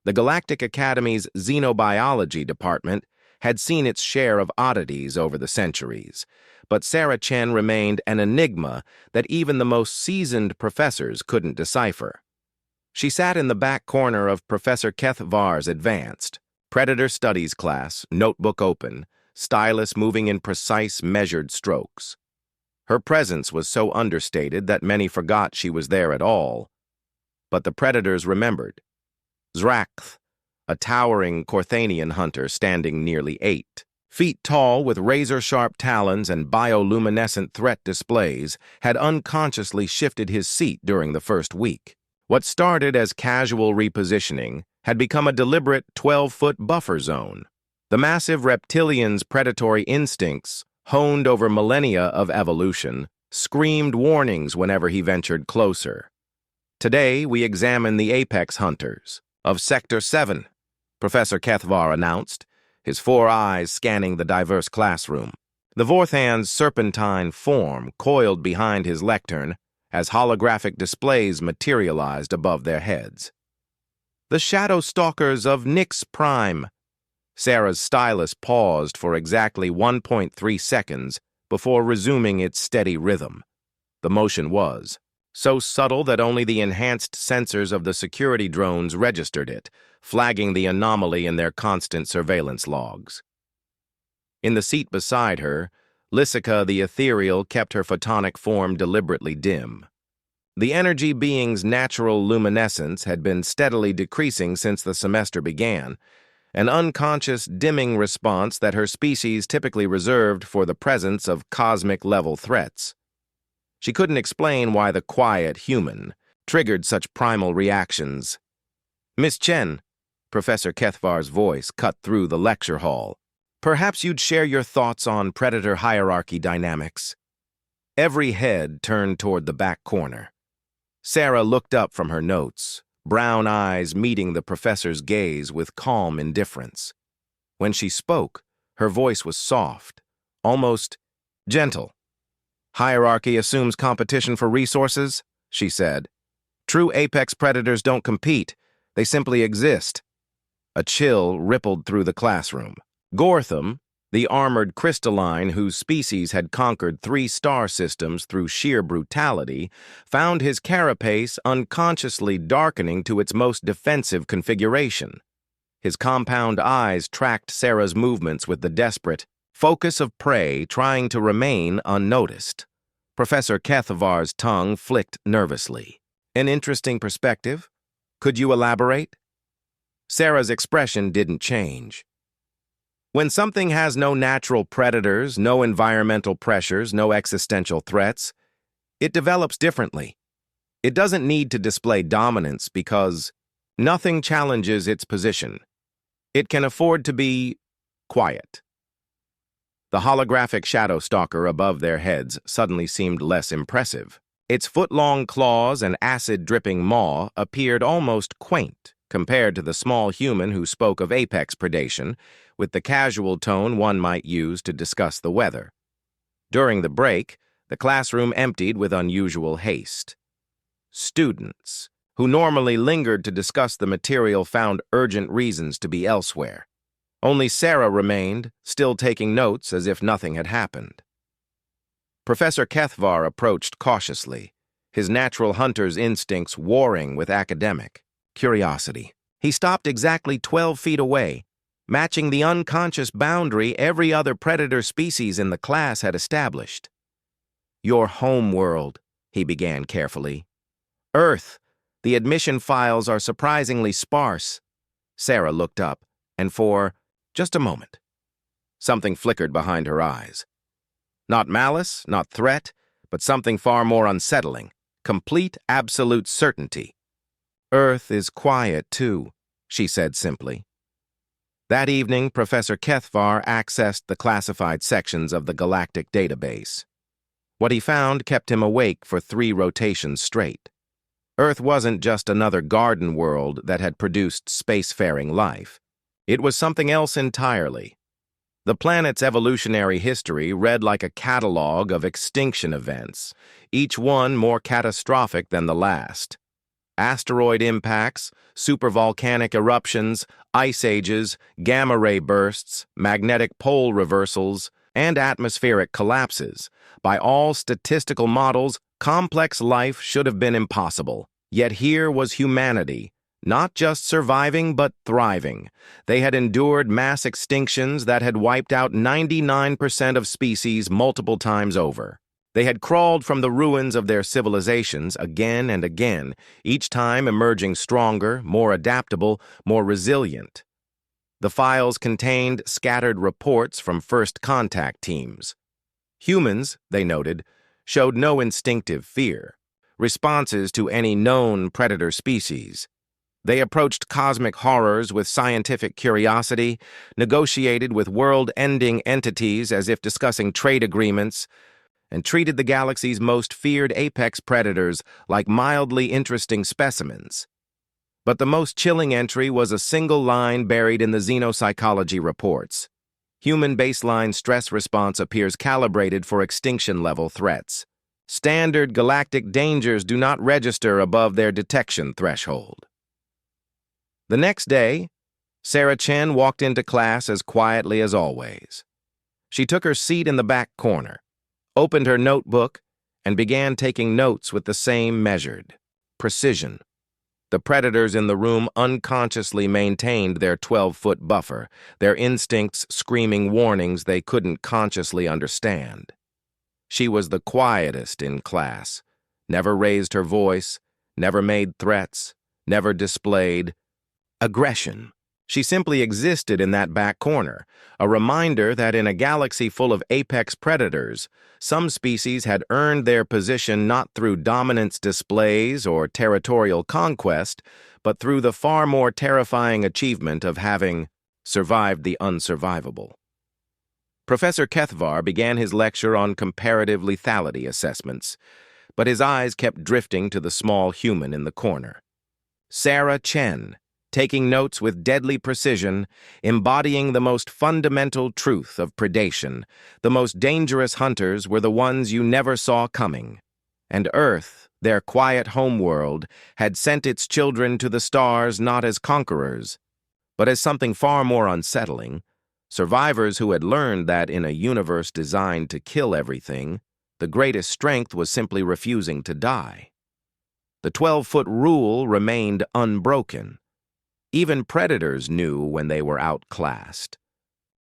The Galactic Academy's Xenobiology department had seen its share of oddities over the centuries, but Sarah Chen remained an enigma that even the most seasoned professors couldn't decipher. She sat in the back corner of Professor Kethvar's advanced Predator Studies class, notebook open, stylus moving in precise, measured strokes. Her presence was so understated that many forgot she was there at all. But the Predators remembered. Zrakth, a towering Corthanian hunter standing nearly 8 feet tall with razor-sharp talons and bioluminescent threat displays, had unconsciously shifted his seat during the first week. What started as casual repositioning had become a deliberate 12-foot buffer zone. The massive reptilian's predatory instincts, honed over millennia of evolution, screamed warnings whenever he ventured closer. Today, we examine the apex hunters of Sector 7, Professor Kethvar announced, his 4 eyes scanning the diverse classroom. The Vorthan's serpentine form coiled behind his lectern as holographic displays materialized above their heads. The Shadow Stalkers of Nix Prime. Sarah's stylus paused for exactly 1.3 seconds before resuming its steady rhythm. The motion was so subtle that only the enhanced sensors of the security drones registered it, flagging the anomaly in their constant surveillance logs. In the seat beside her, Lysica the ethereal kept her photonic form deliberately dim. The energy being's natural luminescence had been steadily decreasing since the semester began, an unconscious dimming response that her species typically reserved for the presence of cosmic-level threats. She couldn't explain why the quiet human triggered such primal reactions. "Miss Chen," Professor Kethvar's voice cut through the lecture hall, "perhaps you'd share your thoughts on predator hierarchy dynamics." Every head turned toward the back corner. Sarah looked up from her notes, brown eyes meeting the professor's gaze with calm indifference. When she spoke, her voice was soft, almost gentle. "Hierarchy assumes competition for resources," she said. "True apex predators don't compete, they simply exist." A chill rippled through the classroom. Gortham, the armored crystalline whose species had conquered 3 star systems through sheer brutality, found his carapace unconsciously darkening to its most defensive configuration. His compound eyes tracked Sarah's movements with the desperate focus of prey trying to remain unnoticed. Professor Kethvar's tongue flicked nervously. "An interesting perspective. Could you elaborate?" Sarah's expression didn't change. "When something has no natural predators, no environmental pressures, no existential threats, it develops differently. It doesn't need to display dominance because nothing challenges its position. It can afford to be quiet." The holographic shadow stalker above their heads suddenly seemed less impressive. Its foot-long claws and acid-dripping maw appeared almost quaint compared to the small human who spoke of apex predation, with the casual tone one might use to discuss the weather. During the break, the classroom emptied with unusual haste. Students, who normally lingered to discuss the material, found urgent reasons to be elsewhere. Only Sarah remained, still taking notes as if nothing had happened. Professor Kethvar approached cautiously, his natural hunter's instincts warring with academic curiosity. He stopped exactly 12 feet away, matching the unconscious boundary every other predator species in the class had established. "Your home world," he began carefully. "Earth, the admission files are surprisingly sparse." Sarah looked up, and for just a moment, something flickered behind her eyes. Not malice, not threat, but something far more unsettling. Complete, absolute certainty. "Earth is quiet, too," she said simply. That evening, Professor Kethvar accessed the classified sections of the galactic database. What he found kept him awake for 3 rotations straight. Earth wasn't just another garden world that had produced spacefaring life. It was something else entirely. The planet's evolutionary history read like a catalog of extinction events, each one more catastrophic than the last. Asteroid impacts, supervolcanic eruptions, ice ages, gamma-ray bursts, magnetic pole reversals, and atmospheric collapses. By all statistical models, complex life should have been impossible. Yet here was humanity, not just surviving but thriving. They had endured mass extinctions that had wiped out 99% of species multiple times over. They had crawled from the ruins of their civilizations again and again, each time emerging stronger, more adaptable, more resilient. The files contained scattered reports from first contact teams. Humans, they noted, showed no instinctive fear, responses to any known predator species. They approached cosmic horrors with scientific curiosity, negotiated with world-ending entities as if discussing trade agreements, and treated the galaxy's most feared apex predators like mildly interesting specimens. But the most chilling entry was a single line buried in the xenopsychology reports. Human baseline stress response appears calibrated for extinction-level threats. Standard galactic dangers do not register above their detection threshold. The next day, Sarah Chen walked into class as quietly as always. She took her seat in the back corner, opened her notebook, and began taking notes with the same measured precision. The predators in the room unconsciously maintained their 12-foot buffer, their instincts screaming warnings they couldn't consciously understand. She was the quietest in class, never raised her voice, never made threats, never displayed aggression. She simply existed in that back corner, a reminder that in a galaxy full of apex predators, some species had earned their position not through dominance displays or territorial conquest, but through the far more terrifying achievement of having survived the unsurvivable. Professor Kethvar began his lecture on comparative lethality assessments, but his eyes kept drifting to the small human in the corner. Sarah Chen, taking notes with deadly precision, embodying the most fundamental truth of predation. The most dangerous hunters were the ones you never saw coming. And Earth, their quiet homeworld, had sent its children to the stars not as conquerors, but as something far more unsettling, survivors who had learned that in a universe designed to kill everything, the greatest strength was simply refusing to die. The 12-foot rule remained unbroken. Even predators knew when they were outclassed.